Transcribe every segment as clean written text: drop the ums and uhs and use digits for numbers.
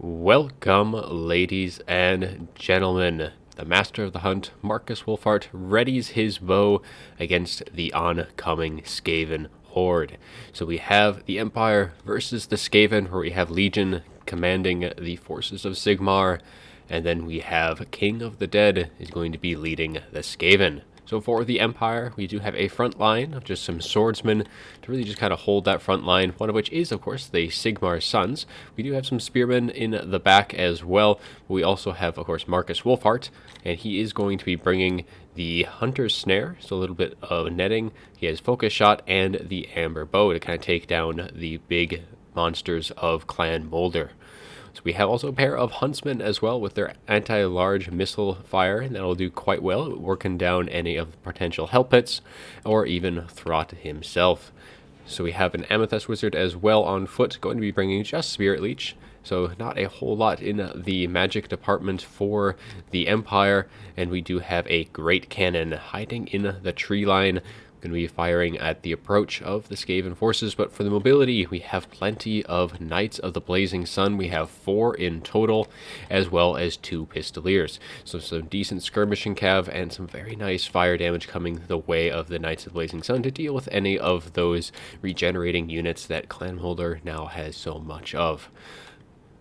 Welcome, ladies and gentlemen. The master of the hunt, Marcus Wolfhart, readies his bow against the oncoming Skaven horde. So we have the Empire versus the Skaven, where we have Legion commanding the forces of Sigmar, and then we have King of the Dead is going to be leading the Skaven. So for the Empire, we do have a front line of just some swordsmen to really just kind of hold that front line, one of which is, of course, the Sigmar Sons. We do have some spearmen in the back as well. We also have, of course, Marcus Wolfhart, and he is going to be bringing the Hunter's Snare, so a little bit of netting. He has Focus Shot and the Amber Bow to kind of take down the big monsters of Clan Moulder. So we have also a pair of huntsmen as well with their anti-large missile fire, and that'll do quite well working down any of the potential hell pits or even Throt himself. So we have an Amethyst Wizard as well on foot, going to be bringing just Spirit Leech. So not a whole lot in the magic department for the Empire, and we do have a Great Cannon hiding in the tree line, going to be firing at the approach of the Skaven forces. But for the mobility, we have plenty of Knights of the Blazing Sun. We have 4 in total, as well as 2 Pistoliers. So some decent skirmishing cav and some very nice fire damage coming the way of the Knights of the Blazing Sun to deal with any of those regenerating units that Clan Moulder now has so much of.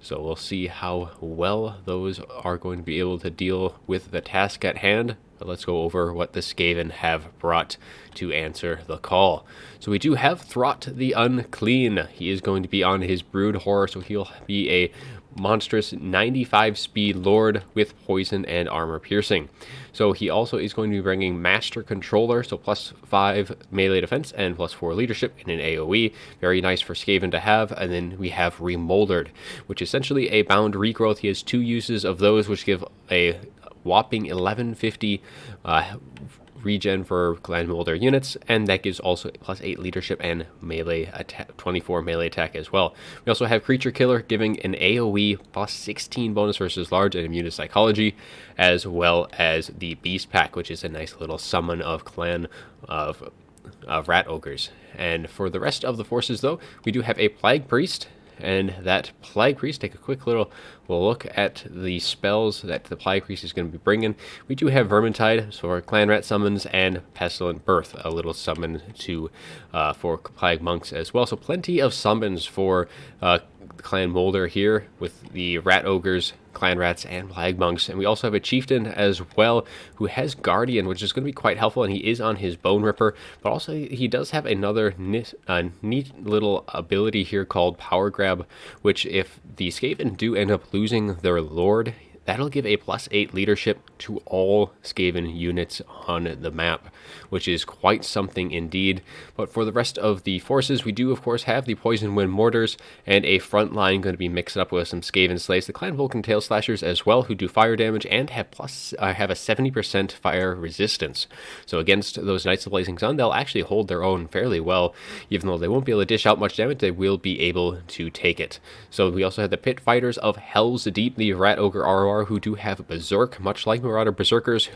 So we'll see how well those are going to be able to deal with the task at hand. But let's go over what the Skaven have brought to answer the call. So we do have Throt the Unclean. He is going to be on his Brood Horror, so he'll be a monstrous 95 speed lord with poison and armor piercing. So he also is going to be bringing Master Controller, so +5 melee defense and +4 leadership in an AoE. Very nice for Skaven to have. And then we have Remoldered, which is essentially a bound regrowth. He has 2 uses of those, which give a whopping 1150 regen for Clan Moulder units, and that gives also +8 leadership and melee attack, 24 melee attack as well. We also have Creature Killer, giving an AoE +16 bonus versus large and immune to psychology, as well as the Beast Pack, which is a nice little summon of Clan of Rat Ogres. And for the rest of the forces, though, we do have a Plague Priest. And that Plague Priest, take a quick little look at the spells that the Plague Priest is going to be bringing. We do have Vermintide, so our Clan Rat summons, and Pestilent Birth, a little summon to for Plague Monks as well. So plenty of summons for Clan Moulder here with the Rat Ogres, Clan Rats, and Plague Monks. And we also have a Chieftain as well who has Guardian, which is going to be quite helpful, and he is on his Bone Ripper. But also he does have another neat little ability here called Power Grab, which if the Skaven do end up losing their Lord, that'll give a +8 leadership to all Skaven units on the map, which is quite something indeed. But for the rest of the forces, we do of course have the Poison Wind Mortars and a front line going to be mixed up with some Skaven Slays, the Clan Vulcan Tail Slashers as well, who do fire damage and have a 70% fire resistance. So against those Knights of Blazing Sun, they'll actually hold their own fairly well. Even though they won't be able to dish out much damage, they will be able to take it. So we also have the Pit Fighters of Hell's Deep, the Rat Ogre ROR, who do have Berserk, much like Marauder Berserkers.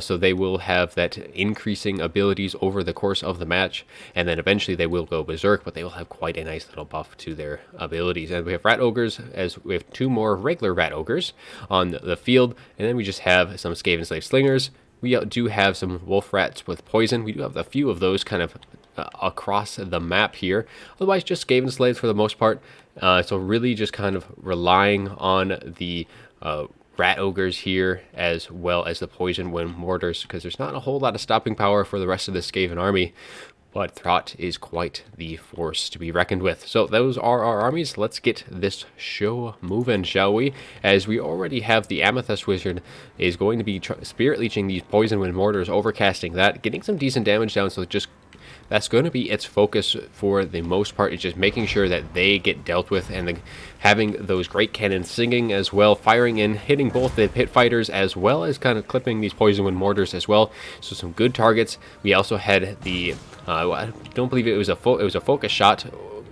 So they will have that increasing abilities over the course of the match, and then eventually they will go Berserk, but they will have quite a nice little buff to their abilities. And we have Rat Ogres, as we have 2 more regular Rat Ogres on the field, and then we just have some Skaven Slave Slingers. We do have some Wolf Rats with poison. We do have a few of those kind of across the map here. Otherwise, just Skaven Slaves for the most part. So really just kind of relying on the Rat Ogres here, as well as the Poison Wind Mortars, because there's not a whole lot of stopping power for the rest of the Skaven army. But Throt is quite the force to be reckoned with. So those are our armies. Let's get this show moving, shall we? As we already have the Amethyst Wizard is going to be Spirit Leeching these Poison Wind Mortars, overcasting that, getting some decent damage down, so just that's going to be its focus for the most part. It's just making sure that they get dealt with, and having those Great Cannons singing as well, firing in, hitting both the Pit Fighters as well as kind of clipping these Poison Wind Mortars as well. So some good targets. We also had the I don't believe it was a focus shot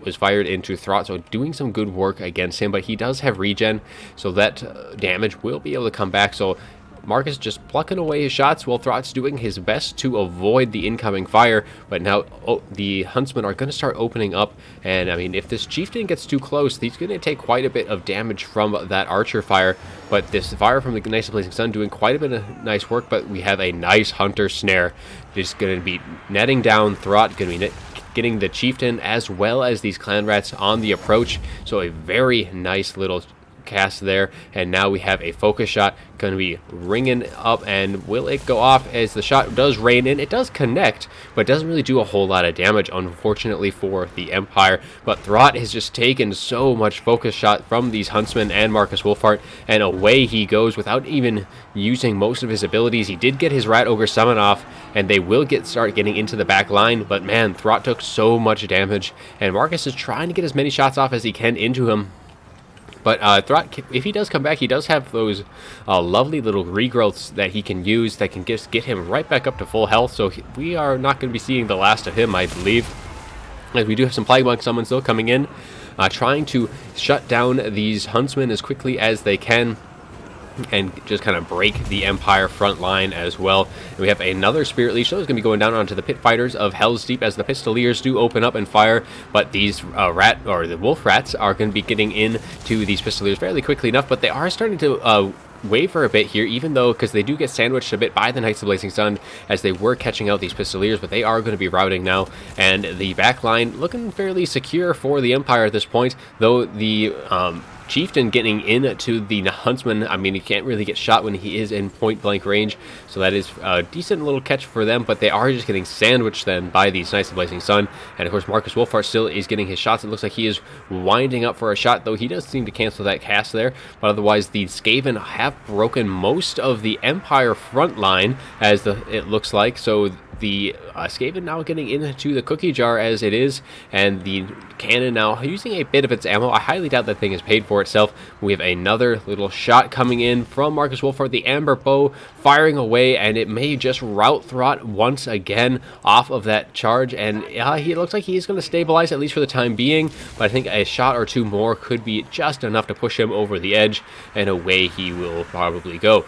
was fired into Throt, so doing some good work against him, but he does have regen, so that damage will be able to come back. So Marcus just plucking away his shots while Throt's doing his best to avoid the incoming fire. But now the huntsmen are going to start opening up. And I mean, if this chieftain gets too close, he's going to take quite a bit of damage from that archer fire. But this fire from the Knights of Blazing Sun doing quite a bit of nice work. But we have a nice hunter snare. Just going to be netting down Throt, going to be getting the chieftain as well as these clan rats on the approach. So a very nice little cast there, and now we have a focus shot going to be ringing up, and will it go off? As the shot does rain in, it does connect, but doesn't really do a whole lot of damage, unfortunately, for the Empire. But Throt has just taken so much focus shot from these huntsmen and Marcus Wolfhart, and away he goes without even using most of his abilities. He did get his Rat Ogre summon off, and they will start getting into the back line, but man, Throt took so much damage, and Marcus is trying to get as many shots off as he can into him. But Throt, if he does come back, he does have those lovely little regrowths that he can use that can just get him right back up to full health. So we are not going to be seeing the last of him, I believe. As we do have some Plague Monk summons still coming in, trying to shut down these huntsmen as quickly as they can, and just kind of break the Empire front line as well. And we have another Spirit Leech, so it's going to be going down onto the Pit Fighters of Hell's Deep as the Pistoliers do open up and fire. But these the Wolf Rats are going to be getting into these Pistoliers fairly quickly enough, but they are starting to waver a bit here, even though, because they do get sandwiched a bit by the Knights of Blazing Sun as they were catching out these Pistoliers, but they are going to be routing now. And the back line looking fairly secure for the Empire at this point, though the Chieftain getting into the Huntsman, I mean, he can't really get shot when he is in point-blank range, so that is a decent little catch for them, but they are just getting sandwiched then by these Knights of Blazing Sun. And of course, Marcus Wolfhart still is getting his shots. It looks like he is winding up for a shot, though he does seem to cancel that cast there, but otherwise the Skaven have broken most of the Empire front line, as it looks like, so the Skaven now getting into the cookie jar as it is, and the cannon now using a bit of its ammo. I highly doubt that thing is paid for itself. We have another little shot coming in from Marcus Wolfhart, the Amber Bow firing away, and it may just rout Throt once again off of that charge, and he looks like he's going to stabilize at least for the time being, but I think a shot or two more could be just enough to push him over the edge, and away he will probably go.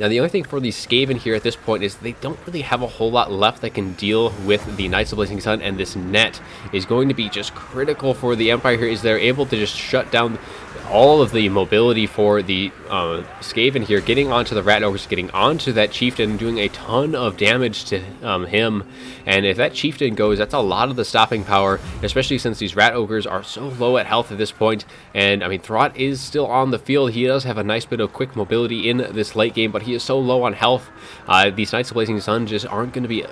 Now, the only thing for the Skaven here at this point is they don't really have a whole lot left that can deal with the Knights of Blazing Sun, and this net is going to be just critical for the Empire here, is they're able to just shut down all of the mobility for the Skaven here, getting onto the Rat Ogres, getting onto that Chieftain, doing a ton of damage to him. And if that Chieftain goes, that's a lot of the stopping power, especially since these Rat Ogres are so low at health at this point. And I mean, Throt is still on the field. He does have a nice bit of quick mobility in this late game, but he is so low on health. These Knights of Blazing Sun just aren't going to be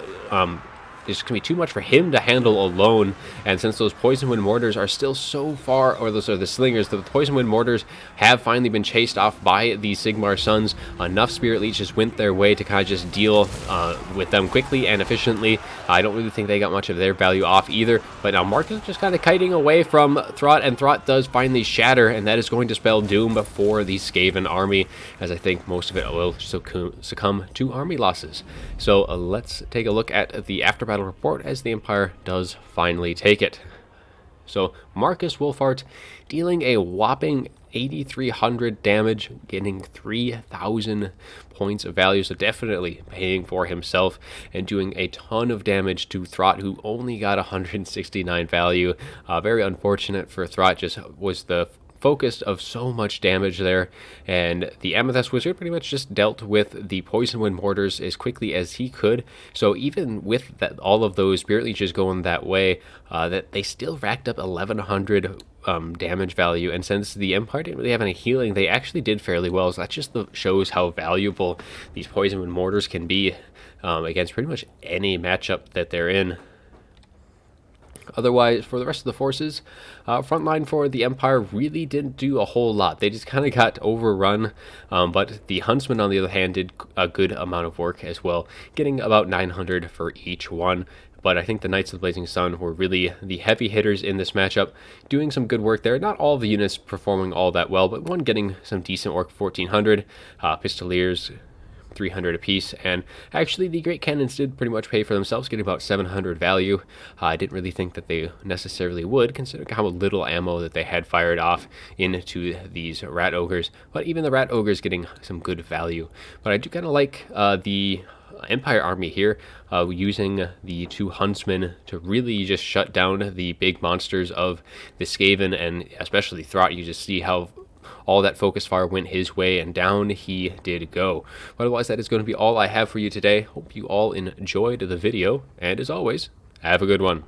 it's going to be too much for him to handle alone, and since those Poison Wind Mortars are still so far, or those are the Slingers, the Poison Wind Mortars have finally been chased off by the Sigmar Suns. Enough Spirit Leeches went their way to kind of just deal with them quickly and efficiently. I don't really think they got much of their value off either, but now Marcus is just kind of kiting away from Throt, and Throt does finally shatter, and that is going to spell doom for the Skaven army, as I think most of it will succumb to army losses. So let's take a look at the after battle report as the Empire does finally take it. So Marcus Wolfhart dealing a whopping 8,300 damage, getting 3,000 points of value, so definitely paying for himself, and doing a ton of damage to Throt, who only got 169 value. Very unfortunate for Throt, just was the focused of so much damage there, and the Amethyst Wizard pretty much just dealt with the Poison Wind Mortars as quickly as he could. So even with that, all of those Spirit Leeches going that way, that they still racked up 1,100 damage value, and since the Empire didn't really have any healing, they actually did fairly well. So that just shows how valuable these Poison Wind Mortars can be against pretty much any matchup that they're in. Otherwise, for the rest of the forces, frontline for the Empire really didn't do a whole lot. They just kind of got overrun, but the Huntsmen, on the other hand, did a good amount of work as well, getting about 900 for each one. But I think the Knights of the Blazing Sun were really the heavy hitters in this matchup, doing some good work there. Not all of the units performing all that well, but one getting some decent work, 1,400. Pistoliers 300 apiece, and actually the great cannons did pretty much pay for themselves, getting about 700 value. I didn't really think that they necessarily would, considering how little ammo that they had fired off into these rat ogres, but even the rat ogres getting some good value. But I do kind of like the Empire army here, using the 2 huntsmen to really just shut down the big monsters of the Skaven, and especially Throt. You just see how all that focus fire went his way, and down he did go. But otherwise, that is going to be all I have for you today. Hope you all enjoyed the video, and as always, have a good one.